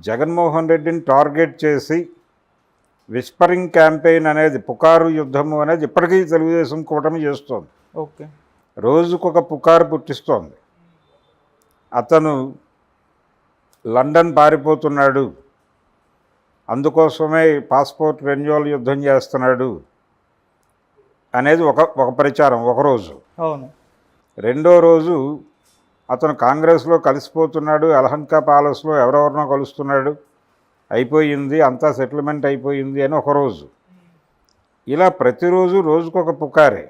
జగన్మోహన్ రెడ్డిని టార్గెట్ చేసి whispering campaign అనేది, పుకారు యుద్ధము అనేది ఇప్పటికీ తెలుగుదేశం కూటమి చేస్తోంది. ఓకే. రోజుకొక పుకారు పుట్టిస్తోంది. అతను లండన్ పారిపోతున్నాడు, అందుకోసమే పాస్పోర్ట్ రెన్యువల్ యుద్ధం చేస్తున్నాడు అనేది ఒక ప్రచారం ఒకరోజు. అవును. రెండో రోజు అతను కాంగ్రెస్లో కలిసిపోతున్నాడు, అలహంకా ప్యాలెస్లో ఎవరెవరినో కలుస్తున్నాడు, అయిపోయింది అంతా సెటిల్మెంట్ అయిపోయింది అని ఒకరోజు. ఇలా ప్రతిరోజు రోజుకొక పుకారే.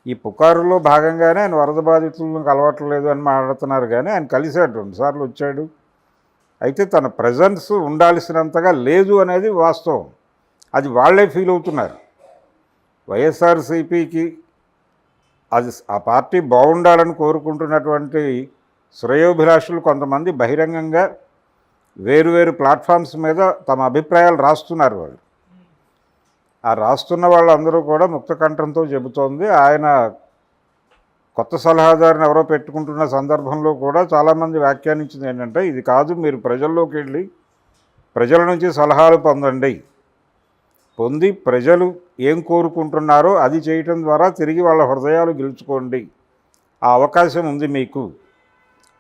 ఈ పుకారులో భాగంగానే ఆయన వరద బాధితులను కలవట్లేదు అని మాట్లాడుతున్నారు, కానీ ఆయన కలిశాడు, 2 సార్లు వచ్చాడు. అయితే తన ప్రజెన్స్ ఉండాల్సినంతగా లేదు అనేది వాస్తవం. అది వాళ్ళే ఫీల్ అవుతున్నారు. వైఎస్ఆర్సీపీకి అది ఆ పార్టీ బాగుండాలని కోరుకుంటున్నటువంటి శ్రేయోభిలాషులు కొంతమంది బహిరంగంగా వేరువేరు ప్లాట్ఫామ్స్ మీద తమ అభిప్రాయాలు రాస్తున్నారు. వాళ్ళు ఆ రాస్తున్న వాళ్ళందరూ కూడా ముక్తకంఠంతో చెబుతోంది. ఆయన కొత్త సలహాదారుని ఎవరో పెట్టుకుంటున్న సందర్భంలో కూడా చాలామంది వ్యాఖ్యానించింది ఏంటంటే, ఇది కాదు, మీరు ప్రజల్లోకి వెళ్ళి ప్రజల నుంచి సలహాలు పొంది ప్రజలు ఏం కోరుకుంటున్నారో అది చేయటం ద్వారా తిరిగి వాళ్ళ హృదయాలు గెలుచుకోండి. ఆ అవకాశం ఉంది మీకు.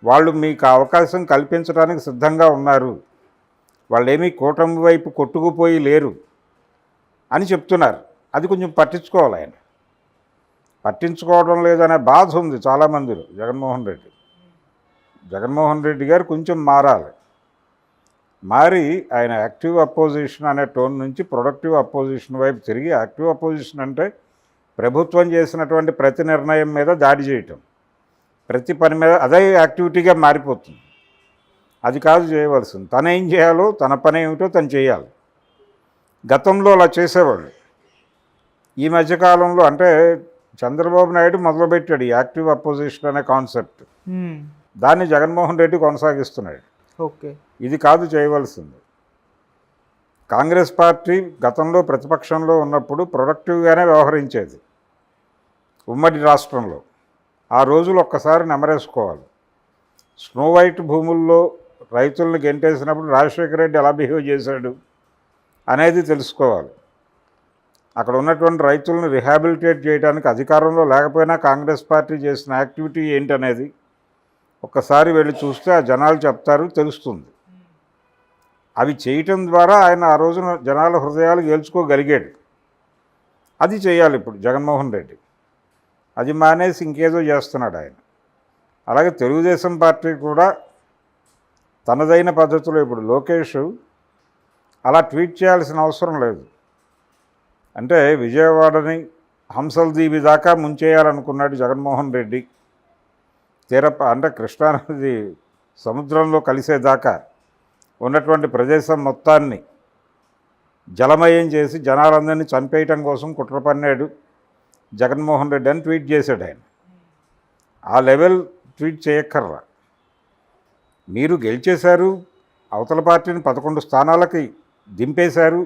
వాళ్ళు మీకు ఆ అవకాశం కల్పించడానికి సిద్ధంగా ఉన్నారు. వాళ్ళేమీ కూటమి వైపు కొట్టుకుపోయి లేరు అని చెప్తున్నారు. అది కొంచెం పట్టించుకోవాలి. ఆయన పట్టించుకోవడం లేదనే బాధ ఉంది చాలామందిలో. జగన్మోహన్ రెడ్డి గారు కొంచెం మారి ఆయన యాక్టివ్ అపోజిషన్ అనే టోన్ నుంచి ప్రొడక్టివ్ అపోజిషన్ వైపు తిరిగి, యాక్టివ్ అపోజిషన్ అంటే ప్రభుత్వం చేసినటువంటి ప్రతి నిర్ణయం మీద దాడి చేయటం, ప్రతి పని మీద అదే యాక్టివిటీగా మారిపోతుంది. అది కాదు చేయవలసింది. తను ఏం చేయాలో, తన పని ఏమిటో తను చేయాలి. గతంలో అలా చేసేవాళ్ళు. ఈ మధ్యకాలంలో అంటే చంద్రబాబు నాయుడు మొదలుపెట్టాడు ఈ యాక్టివ్ అపోజిషన్ అనే కాన్సెప్ట్. దాన్ని జగన్మోహన్ రెడ్డి కొనసాగిస్తున్నాడు. ఓకే. ఇది కాదు చేయవలసింది. కాంగ్రెస్ పార్టీ గతంలో ప్రతిపక్షంలో ఉన్నప్పుడు ప్రొడక్టివ్గానే వ్యవహరించేది ఉమ్మడి రాష్ట్రంలో. ఆ రోజులు ఒక్కసారి నెమరేసుకోవాలి. స్నో వైట్ భూముల్లో రైతులను గెంటేసినప్పుడు రాజశేఖర రెడ్డి ఎలా బిహేవ్ చేశాడు అనేది తెలుసుకోవాలి. అక్కడ ఉన్నటువంటి రైతులను రిహాబిలిటేట్ చేయడానికి అధికారంలో లేకపోయినా కాంగ్రెస్ పార్టీ చేసిన యాక్టివిటీ ఏంటనేది ఒక్కసారి వెళ్ళి చూస్తే ఆ జనాలు చెప్తారు, తెలుస్తుంది. అవి చేయటం ద్వారా ఆయన ఆ రోజున జనాల హృదయాలు గెలుచుకోగలిగాడు. అది చేయాలి ఇప్పుడు జగన్మోహన్ రెడ్డి. అది మానేసి ఇంకేదో చేస్తున్నాడు ఆయన. అలాగే తెలుగుదేశం పార్టీ కూడా తనదైన పద్ధతిలో ఇప్పుడు లోకేష్ అలా ట్వీట్ చేయాల్సిన అవసరం లేదు. అంటే విజయవాడని హంసల దీవి దాకా ముంచేయాలనుకున్నాడు జగన్మోహన్ రెడ్డి. అంటే కృష్ణానది సముద్రంలో కలిసేదాకా ఉన్నటువంటి ప్రదేశం మొత్తాన్ని జలమయం చేసి జనాలందరినీ చంపేయటం కోసం కుట్ర పన్నాడు జగన్మోహన్ రెడ్డి అని ట్వీట్ చేశాడు ఆయన. ఆ లెవెల్ ట్వీట్ చేయక్కర్రా. మీరు గెలిచేశారు, అవతల పార్టీని 11 స్థానాలకి దింపేశారు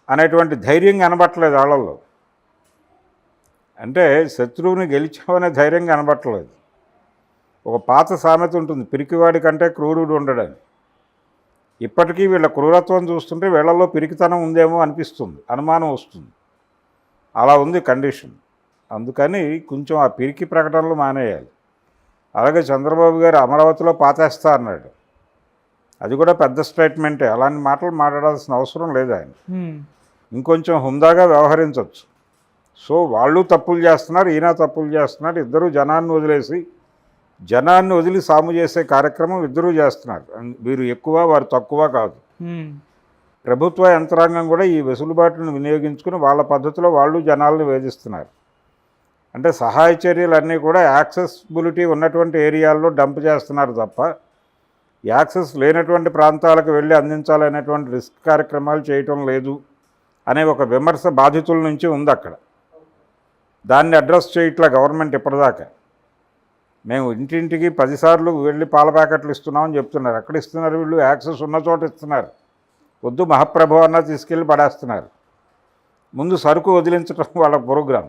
అనేటువంటి ధైర్యం కనబట్టలేదు వాళ్ళల్లో. అంటే శత్రువుని గెలిచామనే ధైర్యం కనబట్టలేదు. ఒక పాత సామెత ఉంటుంది, పిరికివాడి కంటే క్రూరుడు ఉండడని. ఇప్పటికీ వీళ్ళ క్రూరత్వం చూస్తుంటే వీళ్ళల్లో పిరికితనం ఉందేమో అనిపిస్తుంది, అనుమానం వస్తుంది. అలా ఉంది కండిషన్. అందుకని కొంచెం ఆ పిరికి ప్రకటనలు మానేయాలి. అలాగే చంద్రబాబు గారు అమరావతిలో పాతేస్తా అన్నాడు. అది కూడా పెద్ద స్టేట్మెంటే. అలాంటి మాటలు మాట్లాడాల్సిన అవసరం లేదు. ఆయన ఇంకొంచెం హుందాగా వ్యవహరించవచ్చు. సో వాళ్ళు తప్పులు చేస్తున్నారు, ఈయన తప్పులు చేస్తున్నారు. ఇద్దరు జనాన్ని వదిలి సాము చేసే కార్యక్రమం ఇద్దరూ చేస్తున్నారు. వీరు ఎక్కువ, వారు తక్కువ కాదు. ప్రభుత్వ యంత్రాంగం కూడా ఈ వెసులుబాటును వినియోగించుకుని వాళ్ళ పద్ధతిలో వాళ్ళు జనాలను వేధిస్తున్నారు. అంటే సహాయ చర్యలన్నీ కూడా యాక్సెసిబిలిటీ ఉన్నటువంటి ఏరియాల్లో డంప్ చేస్తున్నారు తప్ప యాక్సెస్ లేనటువంటి ప్రాంతాలకు వెళ్ళి అందించాలనేటువంటి రిస్క్ కార్యక్రమాలు చేయటం లేదు అనే ఒక విమర్శ బాధితుల నుంచి ఉంది అక్కడ. దాన్ని అడ్రస్ చేయట్లా గవర్నమెంట్ ఇప్పటిదాకా. మేము ఇంటింటికి 10 సార్లు వెళ్ళి పాల ప్యాకెట్లు ఇస్తున్నామని చెప్తున్నారు. ఎక్కడ ఇస్తున్నారు వీళ్ళు? యాక్సెస్ ఉన్న చోట ఇస్తున్నారు. వద్దు మహాప్రభు అన్న తీసుకెళ్ళి పడేస్తున్నారు. ముందు సరుకు వదిలించడం వాళ్ళ ప్రోగ్రాం.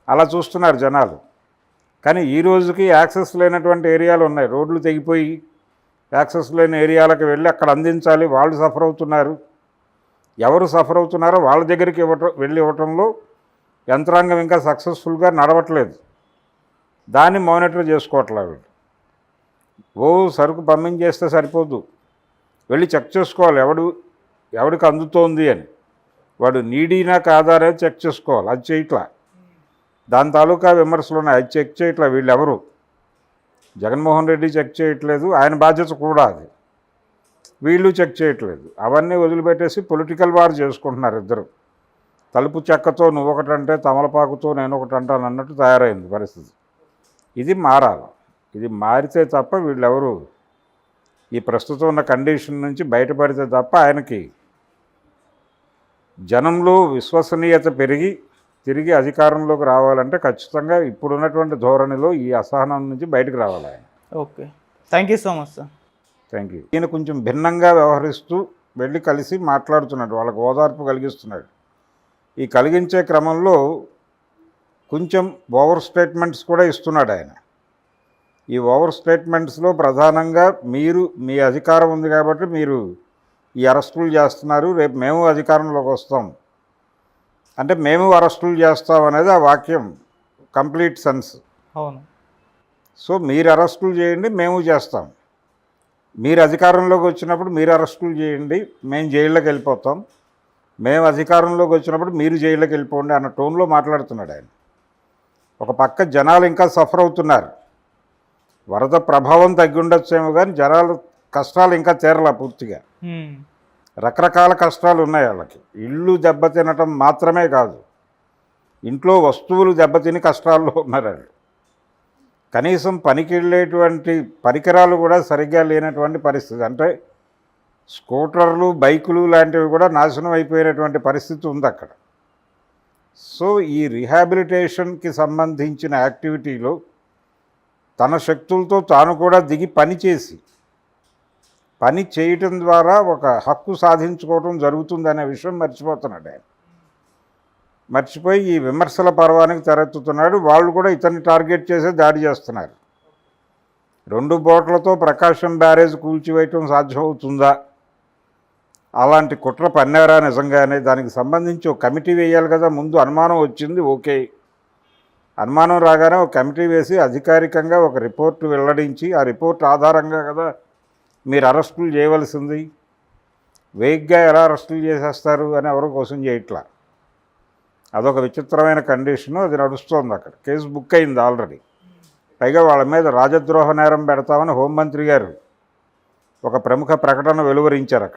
అలా చూస్తున్నారు జనాలు. కానీ ఈ రోజుకి యాక్సెస్ లేనటువంటి ఏరియాలు ఉన్నాయి. రోడ్లు తెగిపోయి యాక్సెస్ లేని ఏరియాలకు వెళ్ళి అక్కడ అందించాలి. వాళ్ళు సఫర్ అవుతున్నారు. ఎవరు సఫర్ అవుతున్నారో వాళ్ళ దగ్గరికి వెళ్ళి ఇవ్వటంలో యంత్రాంగం ఇంకా సక్సెస్ఫుల్గా నడవట్లేదు. దాన్ని మానిటర్ చేసుకోవట్లేదు. సరుకు పంపించేస్తే సరిపోదు, వెళ్ళి చెక్ చేసుకోవాలి ఎవడికి అందుతోంది అని. వాడు నీడీనా కాదా అనేది చెక్ చేసుకోవాలి. అది చేయట్లా. దాని తాలూకా విమర్శలు ఉన్నాయి. అది చెక్ చేయట్లా వీళ్ళెవరు. జగన్మోహన్ రెడ్డి చెక్ చేయట్లేదు, ఆయన బాధ్యత కూడా అది. వీళ్ళు చెక్ చేయట్లేదు. అవన్నీ వదిలిపెట్టేసి పొలిటికల్ వార్ చేసుకుంటున్నారు ఇద్దరు. తలుపు చెక్కతో నువ్వొకటంటే తమలపాకుతో నేను ఒకటి అంటాను అన్నట్టు తయారైంది పరిస్థితి. ఇది మారాలి. ఇది మారితే తప్ప వీళ్ళెవరు ఈ ప్రస్తుతం ఉన్న కండిషన్ నుంచి బయటపడితే తప్ప ఆయనకి జనంలో విశ్వసనీయత పెరిగి తిరిగి అధికారంలోకి రావాలంటే ఖచ్చితంగా ఇప్పుడున్నటువంటి ధోరణిలో ఈ అసహనం నుంచి బయటకు రావాలి ఆయన. Okay, thank you so much sir. Thank you. ఈయన కొంచెం భిన్నంగా వ్యవహరిస్తూ వెళ్ళి కలిసి మాట్లాడుతున్నాడు, వాళ్ళకు ఓదార్పు కలిగిస్తున్నాడు. ఈ కలిగించే క్రమంలో కొంచెం ఓవర్ స్టేట్మెంట్స్ కూడా ఇస్తున్నాడు ఆయన. ఈ ఓవర్ స్టేట్మెంట్స్లో ప్రధానంగా మీ అధికారం ఉంది కాబట్టి మీరు ఈ అరెస్టులు చేస్తున్నారు, రేపు మేము అధికారంలోకి వస్తాం అంటే మేము అరెస్టులు చేస్తాం అనేది ఆ వాక్యం కంప్లీట్ సెన్స్. అవును. సో మీరు అరెస్టులు చేయండి, మేము చేస్తాం. మీరు అధికారంలోకి వచ్చినప్పుడు మీరు అరెస్టులు చేయండి, మేము జైల్లోకి వెళ్ళిపోతాం. మేము అధికారంలోకి వచ్చినప్పుడు మీరు జైల్లోకి వెళ్ళిపోండి అన్న టోన్లో మాట్లాడుతున్నాడు ఆయన. ఒక పక్క జనాలు ఇంకా సఫర్ అవుతున్నారు. వరద ప్రభావం తగ్గి ఉండొచ్చేమో కానీ జనాలు కష్టాలు ఇంకా తీరలా పూర్తిగా. రకరకాల కష్టాలు ఉన్నాయి వాళ్ళకి. ఇళ్ళు దెబ్బతినటం మాత్రమే కాదు, ఇంట్లో వస్తువులు దెబ్బతిని కష్టాల్లో ఉన్నారు వాళ్ళు. కనీసం పనికి వెళ్ళేటువంటి పరికరాలు కూడా సరిగ్గా లేనటువంటి పరిస్థితి. అంటే స్కూటర్లు, బైకులు లాంటివి కూడా నాశనం అయిపోయినటువంటి పరిస్థితి ఉంది అక్కడ. సో ఈ రీహాబిలిటేషన్కి సంబంధించిన యాక్టివిటీలో తన శక్తులతో తాను కూడా దిగి పని చేయటం ద్వారా ఒక హక్కు సాధించుకోవటం జరుగుతుందనే విషయం మర్చిపోతున్నాడు ఆయన. మర్చిపోయి ఈ విమర్శల పర్వానికి తెరెత్తుతున్నాడు. వాళ్ళు కూడా ఇతన్ని టార్గెట్ చేసే దాడి చేస్తున్నారు. 2 బోట్లతో ప్రకాశం బ్యారేజ్ కూల్చివేయటం సాధ్యమవుతుందా, అలాంటి కుట్ర పన్నారా నిజంగానే, దానికి సంబంధించి ఒక కమిటీ వేయాలి కదా. ముందు అనుమానం వచ్చింది, ఓకే. అనుమానం రాగానే ఒక కమిటీ వేసి అధికారికంగా ఒక రిపోర్టు వెల్లడించి ఆ రిపోర్ట్ ఆధారంగా కదా మీరు అరెస్టులు చేయవలసింది. వేగ్గా ఎలా అరెస్టులు చేసేస్తారు అని ఎవరు కోసం చేయట్లా. అదొక విచిత్రమైన కండిషను. అది నడుస్తోంది అక్కడ. కేసు బుక్ అయింది ఆల్రెడీ. పైగా వాళ్ళ మీద రాజద్రోహ నేరం పెడతామని హోంమంత్రి గారు ఒక ప్రముఖ ప్రకటన వెలువరించారు అక్కడ.